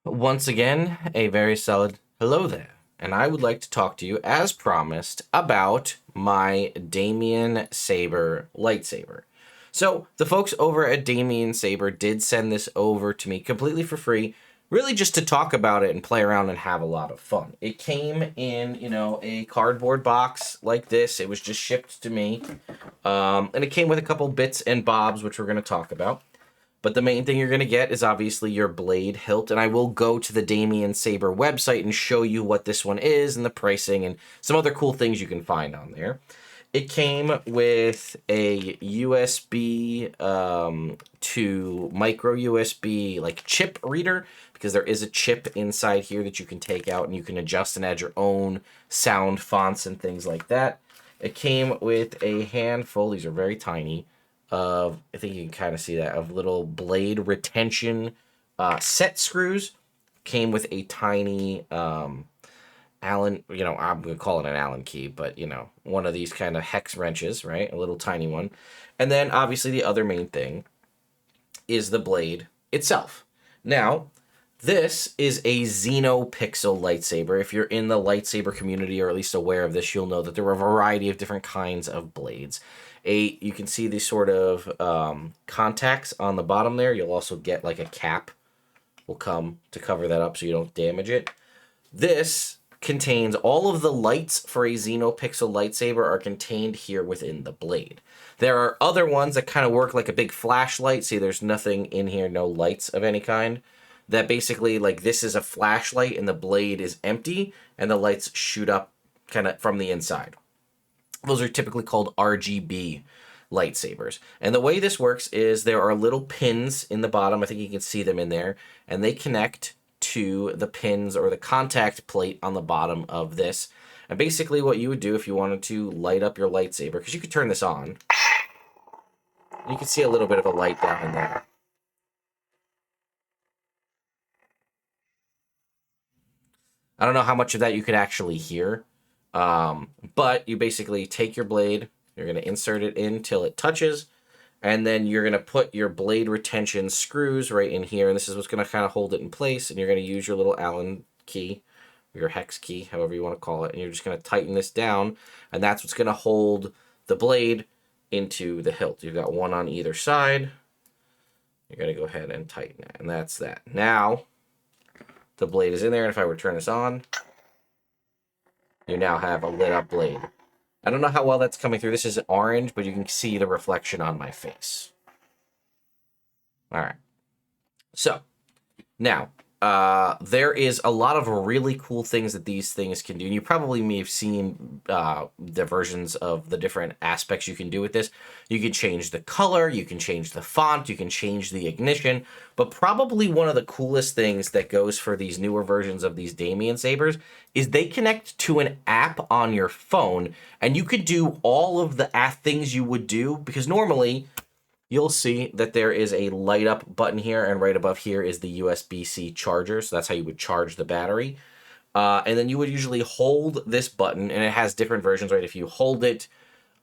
Once again, a very solid hello there. And I would like to talk to you, as promised, about my Damiensaber lightsaber. So, the folks over at Damiensaber did send this over to me completely for free, really just to talk about it and play around and have a lot of fun. It came in, a cardboard box like this. It was just shipped to me. And it came with a couple bits and bobs, which we're going to talk about. But the main thing you're going to get is obviously your blade hilt, and I will go to the Damiensaber website and show you what this one is and the pricing and some other cool things you can find on there. It came with a USB to micro USB like chip reader, because there is a chip inside here that you can take out and you can adjust and add your own sound fonts and things like that. It came with a handful, these are very tiny, of, I think you can kind of see that, of little blade retention set screws. Came with a tiny Allen, I'm going to call it an Allen key, but, one of these kind of hex wrenches, right? A little tiny one. And then, obviously, the other main thing is the blade itself. Now, this is a Xenopixel lightsaber. If you're in the lightsaber community, or at least aware of this, you'll know that there are a variety of different kinds of blades. You can see these sort of contacts on the bottom there. You'll also get like a cap will come to cover that up so you don't damage it. This contains all of the lights for a Xenopixel lightsaber are contained here within the blade. There are other ones that kind of work like a big flashlight. See, there's nothing in here, no lights of any kind. That basically, like, this is a flashlight and the blade is empty and the lights shoot up kind of from the inside. Those are typically called RGB lightsabers. And the way this works is there are little pins in the bottom. I think you can see them in there. And they connect to the pins or the contact plate on the bottom of this. And basically what you would do if you wanted to light up your lightsaber, because you could turn this on. You can see a little bit of a light down in there. I don't know how much of that you could actually hear. But you basically take your blade, you're going to insert it in till it touches, and then you're going to put your blade retention screws right in here, and this is what's going to kind of hold it in place, and you're going to use your little Allen key, or your hex key, however you want to call it, and you're just going to tighten this down, and that's what's going to hold the blade into the hilt. You've got one on either side. You're going to go ahead and tighten it, and that's that. Now, the blade is in there, and if I were to turn this on, you now have a lit up blade. I don't know how well that's coming through. This is orange, but you can see the reflection on my face. All right. So, now, there is a lot of really cool things that these things can do. And you probably may have seen the versions of the different aspects you can do with this. You can change the color, you can change the font, you can change the ignition. But probably one of the coolest things that goes for these newer versions of these Damiensabers is they connect to an app on your phone. And you could do all of the things you would do, because normally you'll see that there is a light up button here, and right above here is the USB-C charger. So that's how you would charge the battery. And then you would usually hold this button, and it has different versions, right? If you hold it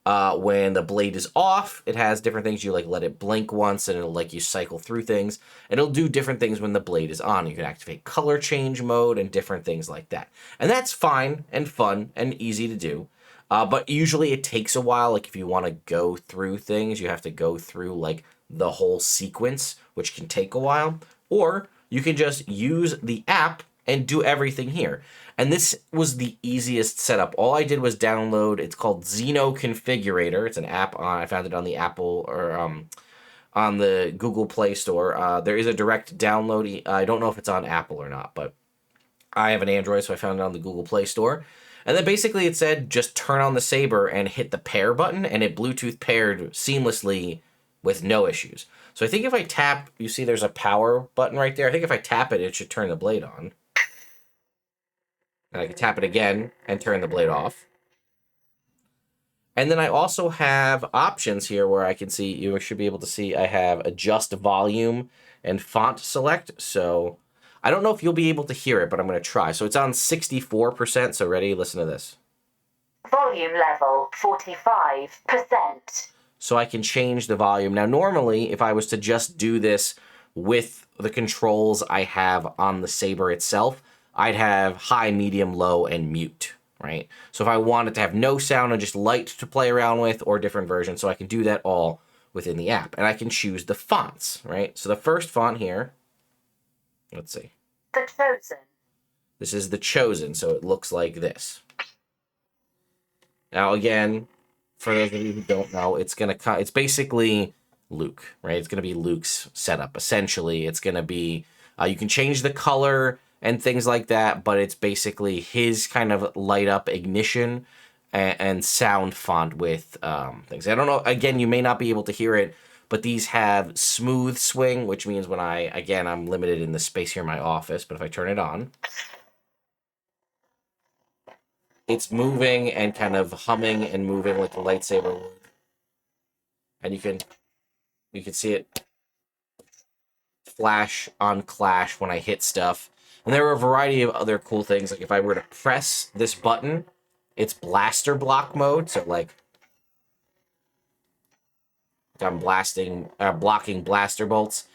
when the blade is off, it has different things. You like let it blink once, and it'll like you cycle through things. And it'll do different things when the blade is on. You can activate color change mode and different things like that. And that's fine and fun and easy to do. But usually it takes a while. Like if you want to go through things, you have to go through like the whole sequence, which can take a while. Or you can just use the app and do everything here. And this was the easiest setup. All I did was download, it's called Xeno Configurator. It's an app. I found it on the Apple or on the Google Play Store. There is a direct download. I don't know if it's on Apple or not, but I have an Android, so I found it on the Google Play Store. And then basically it said just turn on the saber and hit the pair button, and it Bluetooth paired seamlessly with no issues. So I think if I tap, you see there's a power button right there. I think if I tap it, it should turn the blade on. And I can tap it again and turn the blade off. And then I also have options here where I can see, you should be able to see I have adjust volume and font select. So I don't know if you'll be able to hear it, but I'm going to try. So it's on 64%. So ready? Listen to this. Volume level 45%. So I can change the volume. Now, normally, if I was to just do this with the controls I have on the saber itself, I'd have high, medium, low, and mute, right? So if I wanted to have no sound and just light to play around with, or different versions, so I can do that all within the app. And I can choose the fonts, right? So the first font here, let's see. The Chosen. This is the Chosen, so it looks like this. Now again, for those of you who don't know, it's basically Luke, right? It's gonna be Luke's setup. Essentially, it's gonna be you can change the color and things like that, but it's basically his kind of light up ignition and sound font with things. I don't know. Again, you may not be able to hear it, but these have smooth swing, which means when I'm limited in the space here in my office, but if I turn it on, it's moving and kind of humming and moving like the lightsaber would. And you can see it flash on clash when I hit stuff. And there are a variety of other cool things. Like if I were to press this button, it's blaster block mode. So like I'm blocking blaster bolts.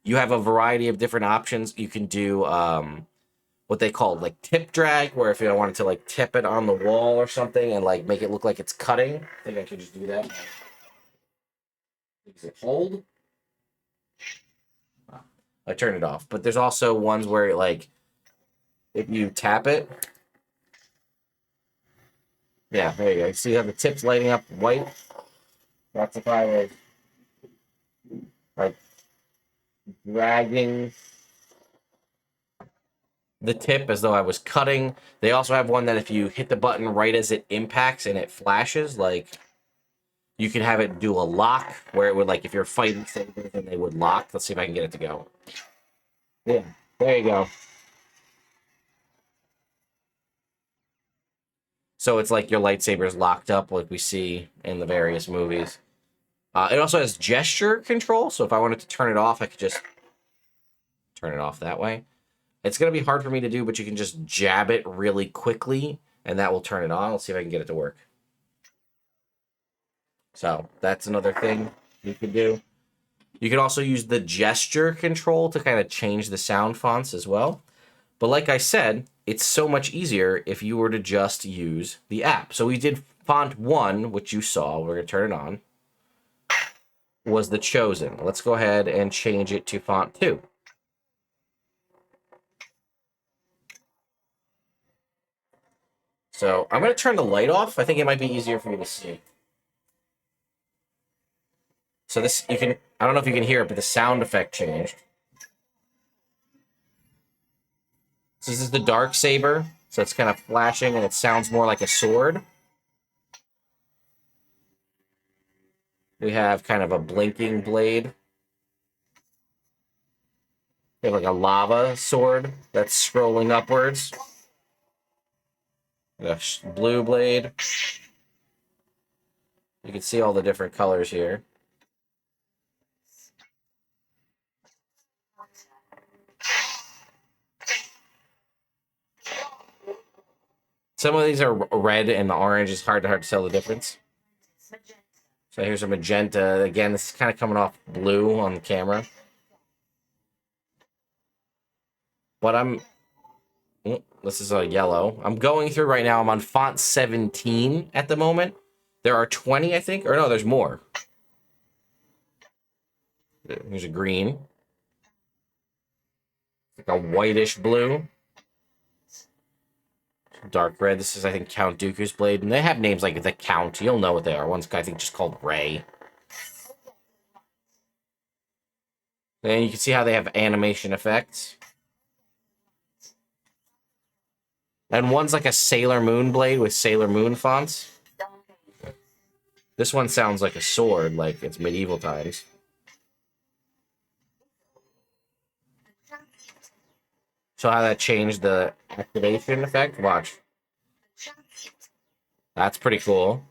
You have a variety of different options. You can do what they call like tip drag, where if I wanted to like tip it on the wall or something and like make it look like it's cutting, I think I could just do that. Does it hold? I turn it off. But there's also ones where like if you tap it, yeah, there you go. You see how the tip's lighting up white? That's if I was like dragging the tip as though I was cutting. They also have one that if you hit the button right as it impacts and it flashes, like you can have it do a lock where it would, like if you're fighting sabers and they would lock. Let's see if I can get it to go. Yeah, there you go. So it's like your lightsaber's locked up like we see in the various movies. It also has gesture control, so if I wanted to turn it off, I could just turn it off that way. It's going to be hard for me to do, but you can just jab it really quickly, and that will turn it on. Let's see if I can get it to work. So that's another thing you could do. You can also use the gesture control to kind of change the sound fonts as well. But like I said, it's so much easier if you were to just use the app. So we did font 1, which you saw. We're going to turn it on. Was the Chosen. Let's go ahead and change it to font 2. So I'm going to turn the light off. I think it might be easier for you to see. So this, I don't know if you can hear it, but the sound effect changed. So this is the dark saber. So it's kind of flashing and it sounds more like a sword. We have kind of a blinking blade. We have like a lava sword that's scrolling upwards. A blue blade. You can see all the different colors here. Some of these are red and the orange is hard to tell the difference. So here's a magenta. Again, this is kind of coming off blue on the camera. But this is a yellow. I'm going through right now. I'm on font 17 at the moment. There are 20, I think. Or no, there's more. There's a green. Like a whitish blue. Dark red. This is, I think, Count Dooku's blade. And they have names like the Count. You'll know what they are. One's, I think, just called Ray. And you can see how they have animation effects. And one's like a Sailor Moon blade with Sailor Moon fonts. This one sounds like a sword, like it's medieval times. So how that changed the activation effect? Watch. That's pretty cool.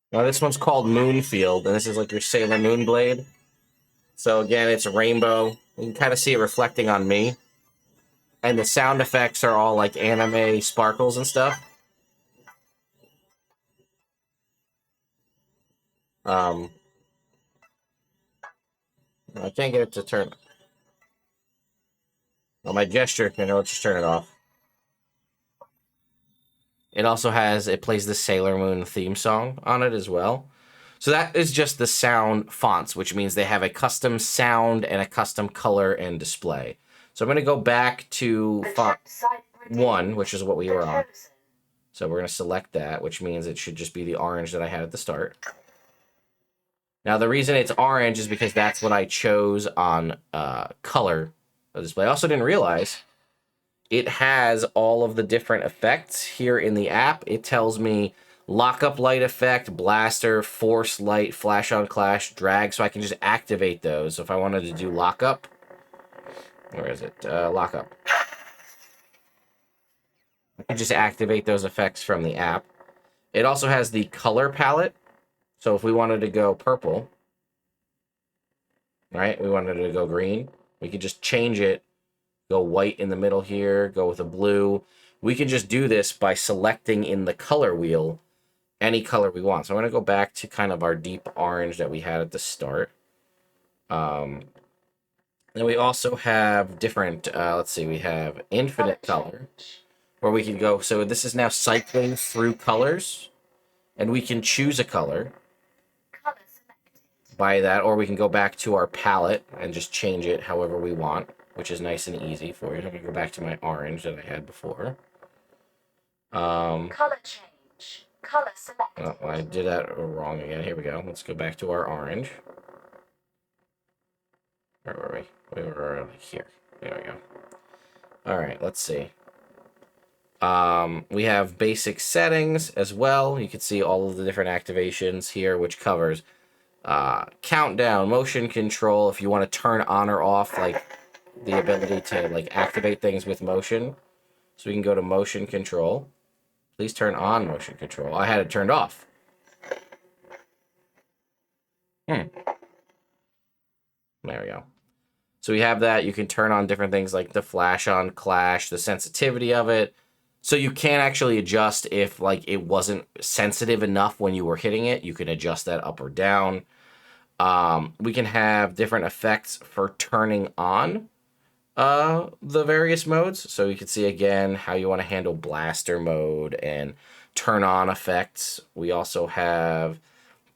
Now this one's called Moonfield, and this is like your Sailor Moon blade. So again, it's a rainbow. You can kind of see it reflecting on me. And the sound effects are all like anime sparkles and stuff. Um, I can't get it to turn. Well, my gesture, let's just turn it off. It also it plays the Sailor Moon theme song on it as well. So that is just the sound fonts, which means they have a custom sound and a custom color and display. So I'm going to go back to font 1, which is what we were on. So we're going to select that, which means it should just be the orange that I had at the start. Now, the reason it's orange is because that's what I chose on color display. I also didn't realize it has all of the different effects here in the app. It tells me lockup light effect, blaster, force light, flash on clash, drag, so I can just activate those. So if I wanted to do lockup, where is it? Lockup. I can just activate those effects from the app. It also has the color palette. So if we wanted to go purple, right? We wanted to go green. We could just change it, go white in the middle here, go with a blue. We can just do this by selecting in the color wheel any color we want. So I'm going to go back to kind of our deep orange that we had at the start. Then we also have different, let's see, we have infinite color, where we can go. So this is now cycling through colors, and we can choose a color by that, or we can go back to our palette and just change it however we want, which is nice and easy for you. I'm going to go back to my orange that I had before. Color change. Color selected. Oh, I did that wrong again. Here we go. Let's go back to our orange. Where were we? We were here. There we go. All right, let's see. We have basic settings as well. You can see all of the different activations here, which covers countdown, motion control, if you want to turn on or off, like the ability to like activate things with motion. So we can go to motion control. Please turn on motion control. I had it turned off. There we go. So we have that. You can turn on different things like the flash on clash, the sensitivity of it. So you can actually adjust if like it wasn't sensitive enough when you were hitting it. You can adjust that up or down. We can have different effects for turning on the various modes. So you can see again how you want to handle blaster mode and turn on effects. We also have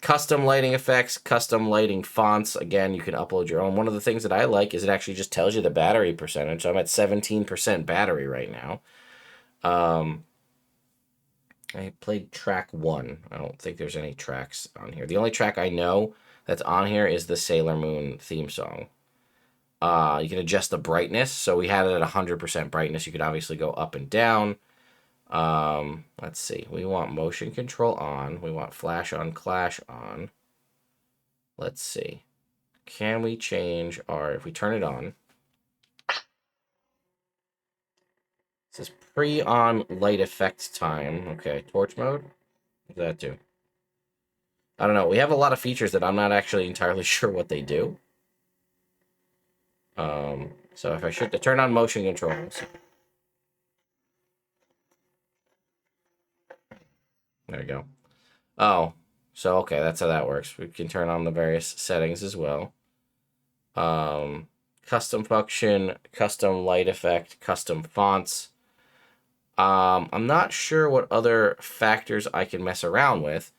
custom lighting effects, custom lighting fonts. Again, you can upload your own. One of the things that I like is it actually just tells you the battery percentage. So I'm at 17% battery right now. I played track 1. I don't think there's any tracks on here. The only track I know that's on here is the Sailor Moon theme song. You can adjust the brightness. So we had it at 100% brightness. You could obviously go up and down. Let's see. We want motion control on. We want flash on clash on. Let's see. Can we change if we turn it on? It says pre-on light effect time. Okay, torch mode. What does that do? I don't know. We have a lot of features that I'm not actually entirely sure what they do. So if I should turn on motion control. There we go. Oh, so okay, that's how that works. We can turn on the various settings as well. Custom function, custom light effect, custom fonts. I'm not sure what other factors I can mess around with,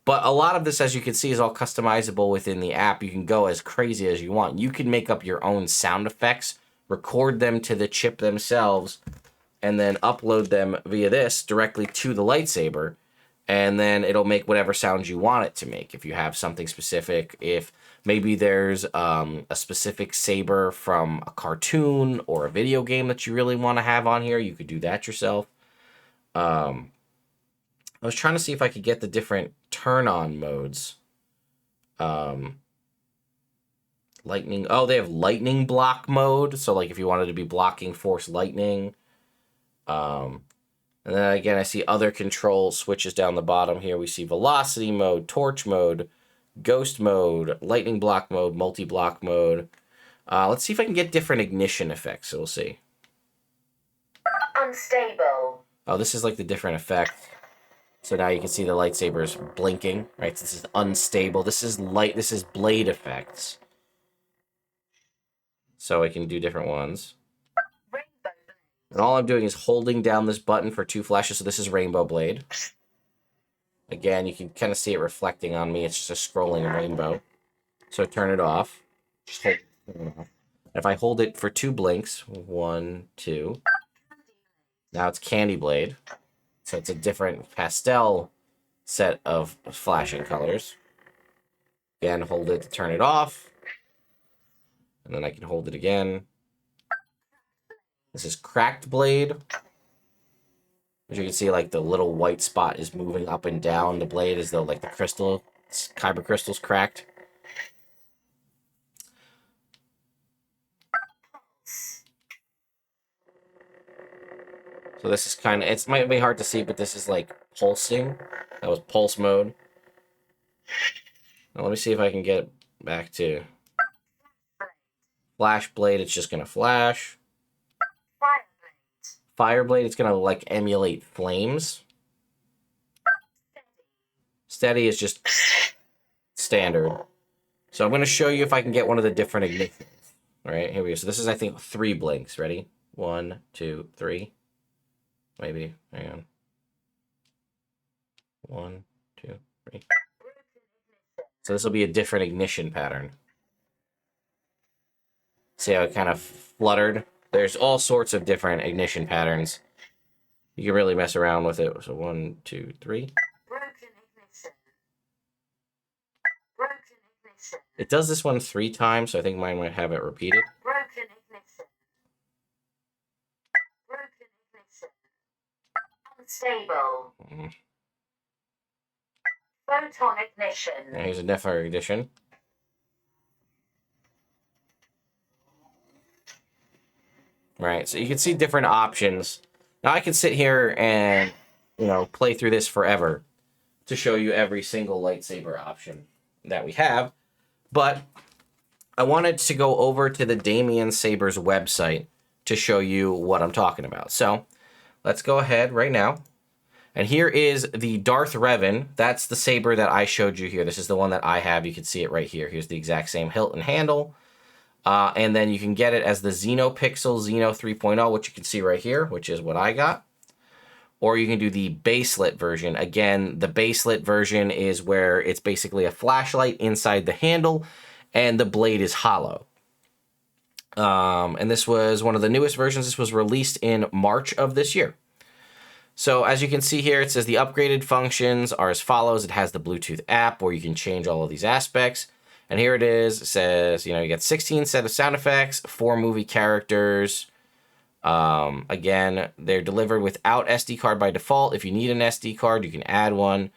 but a lot of this, as you can see, is all customizable within the app. You can go as crazy as you want. You can make up your own sound effects, record them to the chip themselves, and then upload them via this directly to the lightsaber, and then it'll make whatever sounds you want it to make. If you have something specific, if maybe there's a specific saber from a cartoon or a video game that you really want to have on here, you could do that yourself. I was trying to see if I could get the different turn-on modes. Lightning. Oh, they have lightning block mode. So, like, if you wanted to be blocking force lightning. And then, again, I see other control switches down the bottom here. We see velocity mode, torch mode, ghost mode, lightning block mode, multi-block mode. Let's see if I can get different ignition effects. So we'll see. Unstable. Oh, this is like the different effect. So now you can see the lightsabers blinking, right? This is unstable. This is light. This is blade effects. So I can do different ones. Rainbow. And all I'm doing is holding down this button for 2 flashes. So this is Rainbow Blade. Again, you can kind of see it reflecting on me. It's just a scrolling rainbow. So I turn it off. Just hold it off. If I hold it for 2 blinks, 1, 2. Now it's Candy Blade. So it's a different pastel set of flashing colors. Again, hold it to turn it off. And then I can hold it again. This is Cracked Blade. As you can see, like the little white spot is moving up and down the blade as though like the crystal, kyber crystal's cracked. So this is kind of, it might be hard to see, but this is like pulsing. That was pulse mode. Now let me see if I can get back to Flash Blade. It's just going to flash. Fire Blade, it's going to like emulate flames. Steady is just standard. So I'm going to show you if I can get one of the different ignitions. All right, here we go. So this is, I think, 3 blinks. Ready? 1, 2, 3. Maybe. Hang on. 1, 2, 3. So this will be a different ignition pattern. See how it kind of fluttered? There's all sorts of different ignition patterns. You can really mess around with it. So 1, 2, 3. It does this one 3 times, so I think mine might have it repeated. Broken ignition. Unstable. Photon ignition. Now here's a Nephar ignition. Right, so you can see different options. Now I can sit here and, play through this forever to show you every single lightsaber option that we have. But I wanted to go over to the Damiensaber's website to show you what I'm talking about. So let's go ahead right now. And here is the Darth Revan. That's the saber that I showed you here. This is the one that I have. You can see it right here. Here's the exact same hilt and handle. And then you can get it as the Xenopixel Xeno 3.0, which you can see right here, which is what I got. Or you can do the baselit version. Again, the baselit version is where it's basically a flashlight inside the handle and the blade is hollow. And this was one of the newest versions. This was released in March of this year. So as you can see here, it says the upgraded functions are as follows. It has the Bluetooth app where you can change all of these aspects. And here it is. It says, you get 16 set of sound effects, 4 movie characters. Again, they're delivered without SD card by default. If you need an SD card, you can add one.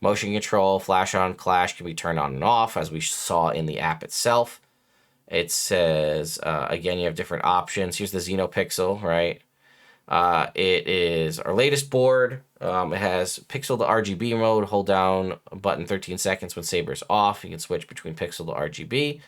Motion control, flash on, clash can be turned on and off, as we saw in the app itself. It says, again, you have different options. Here's the Xenopixel, right? It is our latest board. It has pixel to RGB mode. Hold down button 13 seconds when saber's off. You can switch between pixel to RGB.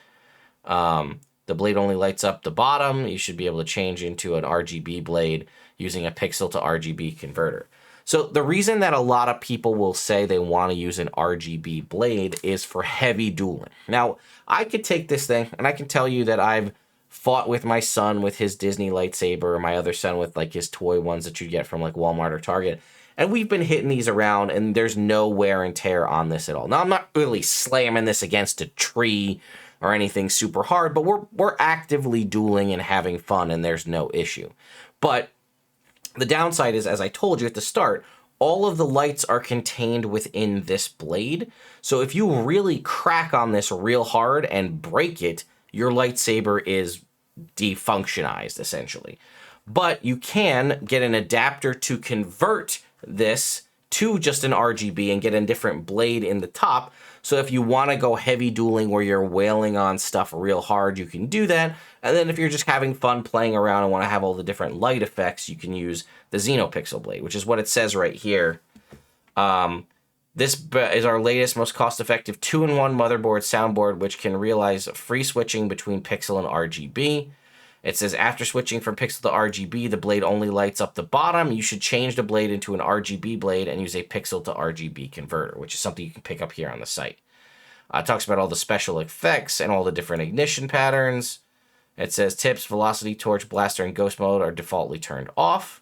The blade only lights up the bottom. You should be able to change into an RGB blade using a pixel to RGB converter. So the reason that a lot of people will say they want to use an RGB blade is for heavy dueling. Now, I could take this thing and I can tell you that I've fought with my son with his Disney lightsaber, or my other son with like his toy ones that you get from like Walmart or Target. And we've been hitting these around and there's no wear and tear on this at all. Now, I'm not really slamming this against a tree or anything super hard, but we're actively dueling and having fun and there's no issue. But the downside is, as I told you at the start, all of the lights are contained within this blade. So if you really crack on this real hard and break it, your lightsaber is defunctionized, essentially. But you can get an adapter to convert this to just an RGB and get a different blade in the top. So if you want to go heavy dueling where you're wailing on stuff real hard, you can do that. And then if you're just having fun playing around and want to have all the different light effects, you can use the Xenopixel blade, which is what it says right here. This is our latest, most cost-effective 2-in-1 motherboard soundboard, which can realize free switching between pixel and RGB. It says after switching from pixel to RGB, the blade only lights up the bottom. You should change the blade into an RGB blade and use a pixel to RGB converter, which is something you can pick up here on the site. It talks about all the special effects and all the different ignition patterns. It says tips, velocity, torch, blaster, and ghost mode are defaultly turned off.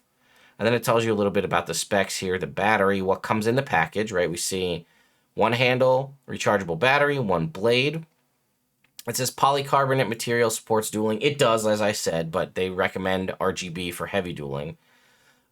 And then it tells you a little bit about the specs here, the battery, what comes in the package, right? We see one handle, rechargeable battery, one blade. It says polycarbonate material supports dueling. It does, as I said, but they recommend RGB for heavy dueling.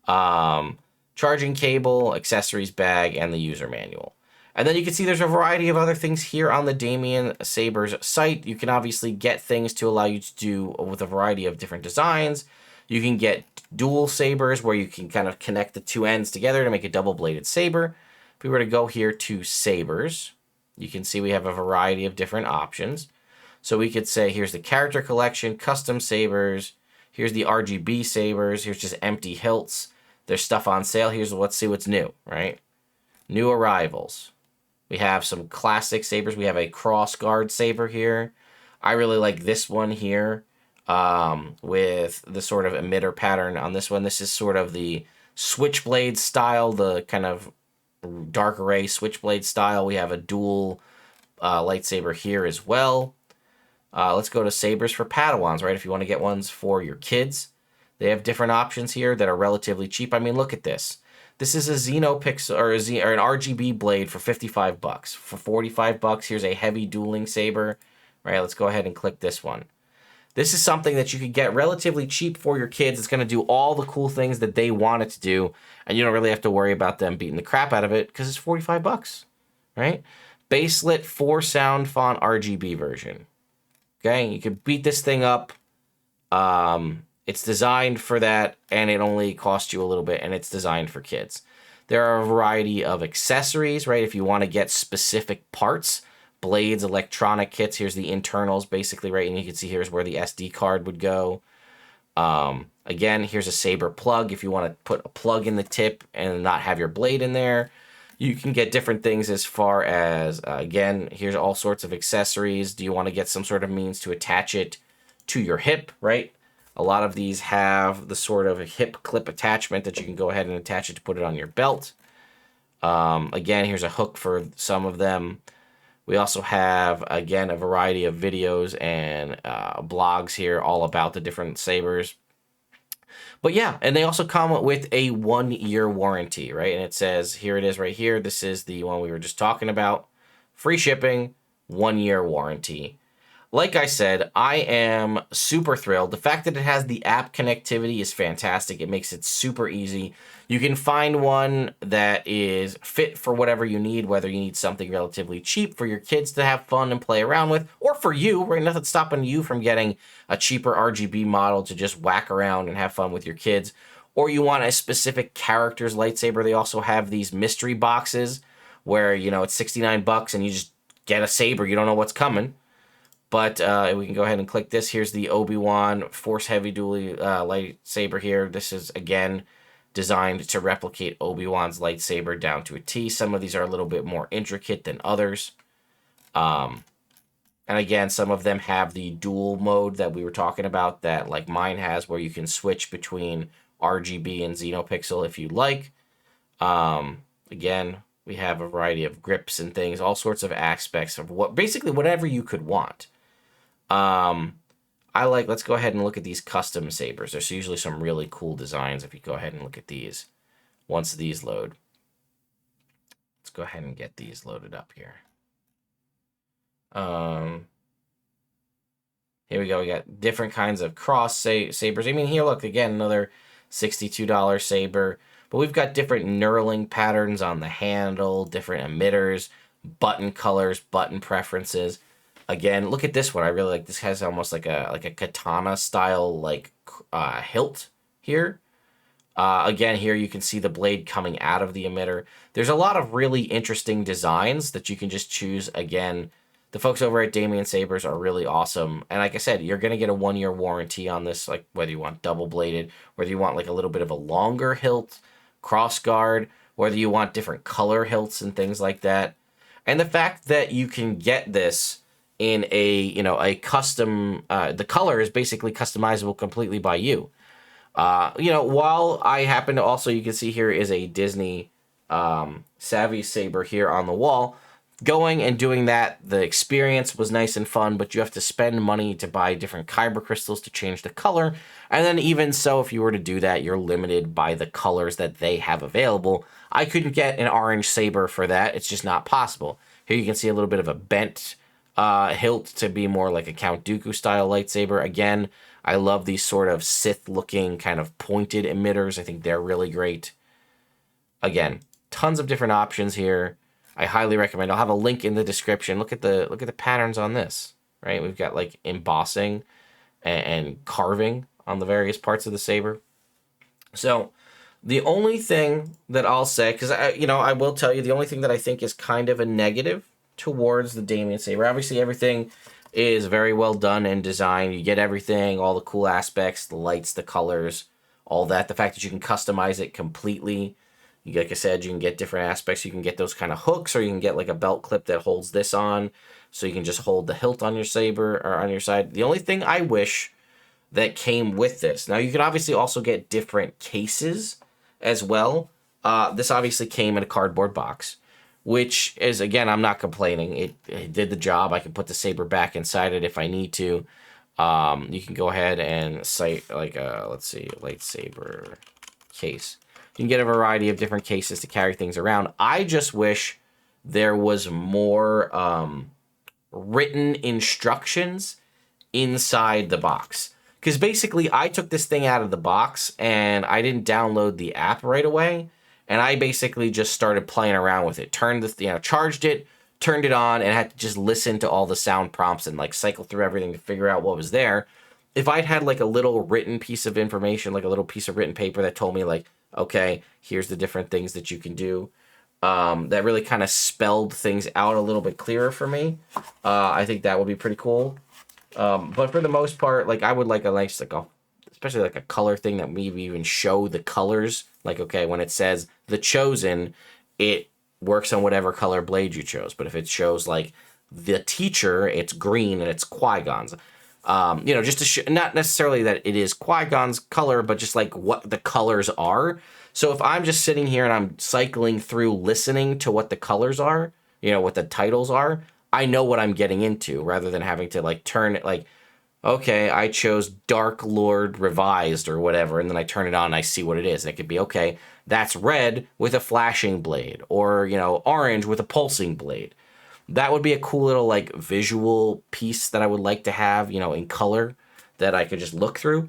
Charging cable, accessories bag, and the user manual. And then you can see there's a variety of other things here on the Damiensaber's site. You can obviously get things to allow you to do with a variety of different designs. You can get dual sabers where you can kind of connect the two ends together to make a double-bladed saber. If we were to go here to sabers, you can see we have a variety of different options. So we could say, here's the character collection, custom sabers. Here's the RGB sabers. Here's just empty hilts. There's stuff on sale. Let's see what's new, right? New arrivals. We have some classic sabers. We have a cross guard saber here. I really like this one here with the sort of emitter pattern on this one. This is sort of the switchblade style, the kind of dark array switchblade style. We have a dual lightsaber here as well. Let's go to sabers for Padawans, right? If you want to get ones for your kids, they have different options here that are relatively cheap. I mean, look at this. This is a Xenopixel or an RGB blade for $55. For $45, here's a heavy dueling saber. Right, let's go ahead and click this one. This is something that you could get relatively cheap for your kids. It's going to do all the cool things that they want it to do, and you don't really have to worry about them beating the crap out of it because it's $45, right? Baselit 4-sound font RGB version. Okay, you can beat this thing up. It's designed for that, and it only costs you a little bit, and it's designed for kids. There are a variety of accessories, right? If you want to get specific parts, blades, electronic kits. Here's the internals, basically, right? And you can see here's where the SD card would go. Again, here's a saber plug. If you want to put a plug in the tip and not have your blade in there, you can get different things as far as, again, here's all sorts of accessories. Do you want to get some sort of means to attach it to your hip, right? A lot of these have the sort of a hip clip attachment that you can go ahead and attach it to put it on your belt. Again, here's a hook for some of them. We also have, again, a variety of videos and blogs here all about the different sabers. But yeah, and they also come with a 1-year warranty, right? And it says, here it is right here. This is the one we were just talking about. Free shipping, 1-year warranty. Like I said, I am super thrilled. The fact that it has the app connectivity is fantastic. It makes it super easy. You can find one that is fit for whatever you need, whether you need something relatively cheap for your kids to have fun and play around with, or for you, right? Nothing's stopping you from getting a cheaper RGB model to just whack around and have fun with your kids. Or you want a specific character's lightsaber. They also have these mystery boxes where, you know, it's $69 and you just get a saber. You don't know what's coming. But we can go ahead and click this. Here's the Obi-Wan Force Heavy Dual lightsaber here. This is, again, designed to replicate Obi-Wan's lightsaber down to a T. Some of these are a little bit more intricate than others. And again, some of them have the dual mode that we were talking about that, like mine has, where you can switch between RGB and Xenopixel if you like. Again, we have a variety of grips and things, all sorts of aspects of what, basically whatever you could want. Let's go ahead and look at these custom sabers. There's usually some really cool designs if you go ahead and look at these. Once these load. Let's go ahead and get these loaded up here. Here we go. We got different kinds of cross sabers. I mean, here, look, again, another $62 saber. But we've got different knurling patterns on the handle, different emitters, button colors, button preferences. Again, look at this one. I really like this. Has almost like a katana style hilt here. Again, here you can see the blade coming out of the emitter. There's a lot of really interesting designs that you can just choose. Again, the folks over at Damiensabers are really awesome. And like I said, you're going to get a 1-year warranty on this, like whether you want double bladed, whether you want like a little bit of a longer hilt, cross guard, whether you want different color hilts and things like that. And the fact that you can get this in a, a custom, the color is basically customizable completely by you. While I happen to also, you can see here is a Disney Savvy Saber here on the wall. Going and doing that, the experience was nice and fun, but you have to spend money to buy different kyber crystals to change the color. And then even so, if you were to do that, you're limited by the colors that they have available. I couldn't get an orange saber for that. It's just not possible. Here you can see a little bit of a bent hilt to be more like a Count Dooku style lightsaber. Again, I love these sort of Sith looking kind of pointed emitters. I think they're really great. Again, tons of different options here. I highly recommend. I'll have a link in the description. Look at the patterns on this, right? We've got like embossing and carving on the various parts of the saber. So the only thing that I'll say, because I will tell you, the only thing that I think is kind of a negative towards the Damiensaber, obviously everything is very well done and designed. You get everything, all the cool aspects, the lights, the colors, all that. The fact that you can customize it completely. Like I said, you can get different aspects. You can get those kind of hooks, or you can get like a belt clip that holds this on, so you can just hold the hilt on your saber or on your side. The only thing I wish that came with this, now you can obviously also get different cases as well. This obviously came in a cardboard box, which is, again, I'm not complaining. It did the job. I can put the saber back inside it if I need to. You can go ahead and cite like a, let's see, lightsaber case. You can get a variety of different cases to carry things around. I just wish there was more written instructions inside the box. Because basically, I took this thing out of the box and I didn't download the app right away. And I basically just started playing around with it. Charged it, turned it on, and had to just listen to all the sound prompts and like cycle through everything to figure out what was there. If I'd had like a little written piece of information, like a little piece of written paper that told me like, okay, here's the different things that you can do, that really kind of spelled things out a little bit clearer for me. I think that would be pretty cool. But for the most part, like I would like a nice, especially like a color thing that maybe even show the colors. Like, okay, when it says The Chosen, it works on whatever color blade you chose. But if it shows like The Teacher, it's green and it's Qui-Gon's. Just to not necessarily that it is Qui-Gon's color, but just like what the colors are. So if I'm just sitting here and I'm cycling through listening to what the colors are, what the titles are, I know what I'm getting into rather than having to like turn it like, okay, I chose Dark Lord Revised or whatever, and then I turn it on and I see what it is. And it could be, okay, that's red with a flashing blade, or, orange with a pulsing blade. That would be a cool little like visual piece that I would like to have, in color that I could just look through.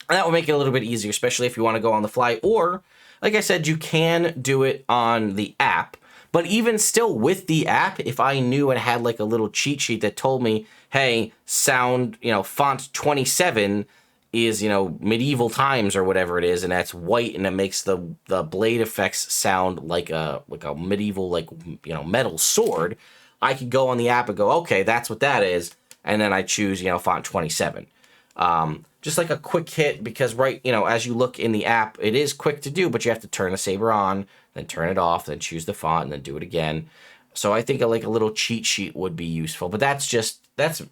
And that would make it a little bit easier, especially if you want to go on the fly. Or, like I said, you can do it on the app. But even still with the app, if I knew and had like a little cheat sheet that told me, hey, sound, font 27 is, medieval times or whatever it is, and that's white, and it makes the blade effects sound like a medieval, metal sword, I could go on the app and go, okay, that's what that is, and then I choose, font 27. Just like a quick hit, because as you look in the app, it is quick to do, but you have to turn the saber on, then turn it off, then choose the font, and then do it again. So I think like a little cheat sheet would be useful, but that's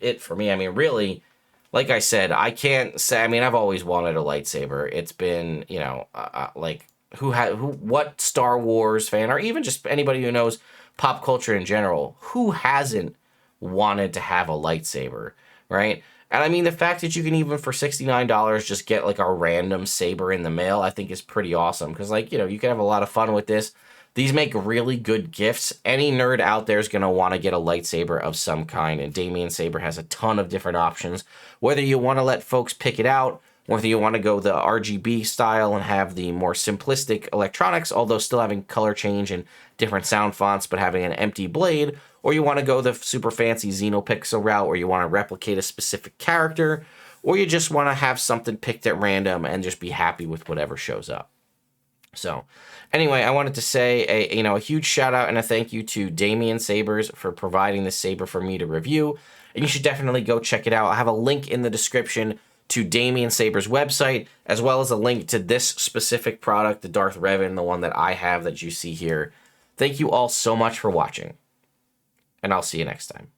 it for me. I mean, really, like I said, I can't say, I've always wanted a lightsaber. It's been, what Star Wars fan, or even just anybody who knows pop culture in general, who hasn't wanted to have a lightsaber, right? And the fact that you can even for $69 just get like a random saber in the mail, I think is pretty awesome. Because you can have a lot of fun with this. These make really good gifts. Any nerd out there is going to want to get a lightsaber of some kind. And Damiensaber has a ton of different options. Whether you want to let folks pick it out, whether you want to go the RGB style and have the more simplistic electronics, although still having color change and different sound fonts, but having an empty blade, or you want to go the super fancy Xenopixel route where you want to replicate a specific character, or you just want to have something picked at random and just be happy with whatever shows up. So anyway, I wanted to say a huge shout out and a thank you to Damiensabers for providing this saber for me to review. And you should definitely go check it out. I have a link in the description to Damiensaber's website, as well as a link to this specific product, the Darth Revan, the one that I have that you see here. Thank you all so much for watching, and I'll see you next time.